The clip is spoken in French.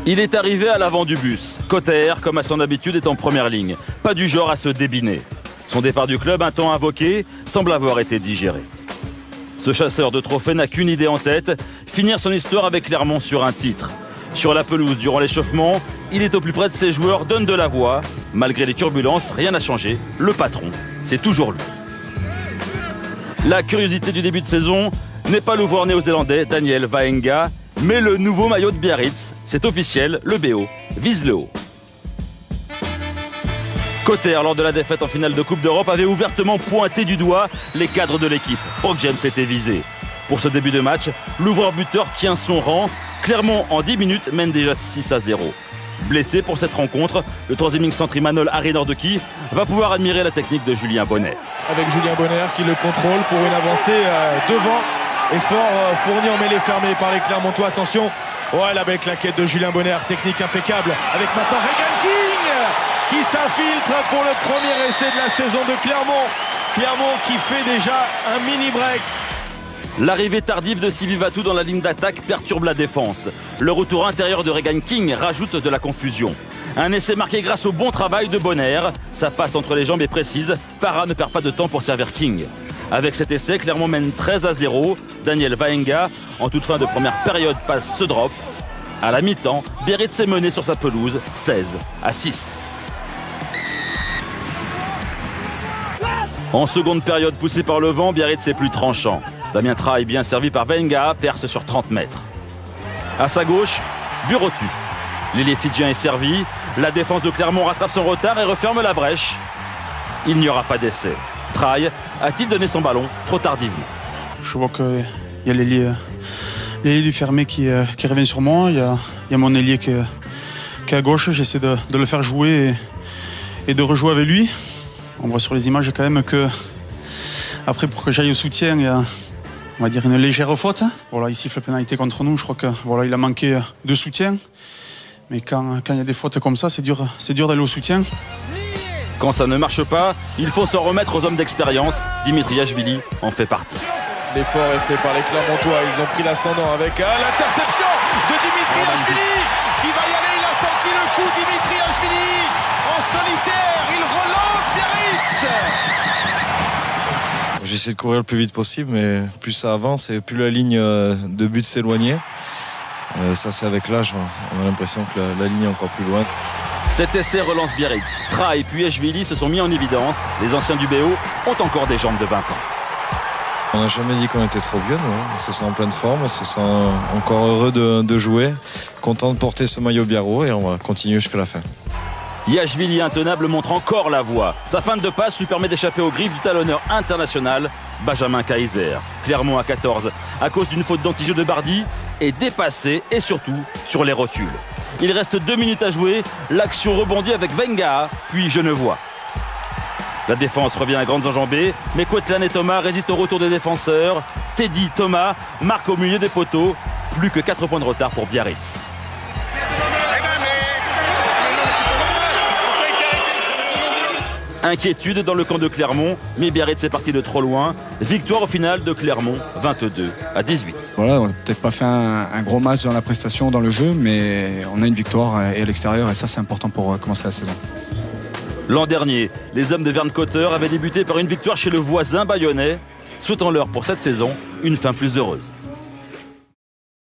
Il est arrivé à l'avant du bus. Cotter, comme à son habitude, est en première ligne. Pas du genre à se débiner. Son départ du club, un temps invoqué, semble avoir été digéré. Ce chasseur de trophées n'a qu'une idée en tête, finir son histoire avec Clermont sur un titre. Sur la pelouse, durant l'échauffement, il est au plus près de ses joueurs, donne de la voix. Malgré les turbulences, rien n'a changé. Le patron, c'est toujours lui. La curiosité du début de saison n'est pas le joueur néo-zélandais Daniel Vaenga, mais le nouveau maillot de Biarritz. C'est officiel, le BO vise le haut. Cotter, lors de la défaite en finale de Coupe d'Europe, avait ouvertement pointé du doigt les cadres de l'équipe. Brock James était visé. Pour ce début de match, l'ouvreur-buteur tient son rang. Clermont, en 10 minutes, mène déjà 6-0. Blessé pour cette rencontre, le troisième ligne centre Imanol Arinordeki va pouvoir admirer la technique de Julien Bonner. Avec Julien Bonner qui le contrôle pour une avancée devant. Effort fourni en mêlée fermée par les Clermontois. Attention, ouais, la belle claquette de Julien Bonner, technique impeccable. Avec maintenant Regan King qui s'infiltre pour le premier essai de la saison de Clermont. Clermont qui fait déjà un mini-break. L'arrivée tardive de Sivivatou dans la ligne d'attaque perturbe la défense. Le retour intérieur de Regan King rajoute de la confusion. Un essai marqué grâce au bon travail de Bonner. Ça passe entre les jambes et précise. Para ne perd pas de temps pour servir King. Avec cet essai, Clermont mène 13-0. Daniel Vaenga, en toute fin de première période, passe ce drop. À la mi-temps, Biarritz s'est mené sur sa pelouse 16-6. En seconde période, poussé par le vent, Biarritz est plus tranchant. Damien Traille, bien servi par Vaenga, perce sur 30 mètres. À sa gauche, Burotu. L'ailier fidjien est servi. La défense de Clermont rattrape son retard et referme la brèche. Il n'y aura pas d'essai. Traille a-t-il donné son ballon trop tardivement? Je vois qu'il y a l'ailier du fermé qui revient sur moi. Il y a mon ailier qui est à gauche. J'essaie de le faire jouer et de rejouer avec lui. On voit sur les images quand même que après, pour que j'aille au soutien, il y a, on va dire, une légère faute. Voilà, il siffle la pénalité contre nous. Je crois que voilà, il a manqué de soutien. Mais quand il y a des fautes comme ça, c'est dur d'aller au soutien. Quand ça ne marche pas, il faut s'en remettre aux hommes d'expérience. Dimitriashvili en fait partie. L'effort est fait par les Clermontois. Ils ont pris l'ascendant avec l'interception de Dimitriashvili qui va y aller. Il a senti le coup. Dimitriashvili en solitaire. Il relance Biarritz. J'essaie de courir le plus vite possible, mais plus ça avance et plus la ligne de but s'éloignait. Ça, c'est avec l'âge. On a l'impression que la ligne est encore plus loin. Cet essai relance Biarritz. Traille puis Ashvili se sont mis en évidence. Les anciens du BO ont encore des jambes de 20 ans. On n'a jamais dit qu'on était trop vieux, nous. On se sent en pleine forme, on se sent encore heureux de jouer, content de porter ce maillot biarro et on va continuer jusqu'à la fin. Yashvili intenable montre encore la voie. Sa feinte de passe lui permet d'échapper aux griffes du talonneur international Benjamin Kaiser. Clermont à 14, à cause d'une faute d'anti-jeu de Bardi, est dépassé et surtout sur les rotules. Il reste 2 minutes à jouer, l'action rebondit avec Vaenga, puis Genevois. La défense revient à grandes enjambées, mais Coetlan et Thomas résistent au retour des défenseurs. Teddy Thomas marque au milieu des poteaux, plus que 4 points de retard pour Biarritz. Inquiétude dans le camp de Clermont, mais Biarritz est parti de trop loin. Victoire au final de Clermont, 22-18. Voilà, on n'a peut-être pas fait un gros match dans la prestation, dans le jeu, mais on a une victoire à l'extérieur et ça c'est important pour commencer la saison. L'an dernier, les hommes de Verne Cotter avaient débuté par une victoire chez le voisin bayonnais. Souhaitons-leur pour cette saison une fin plus heureuse.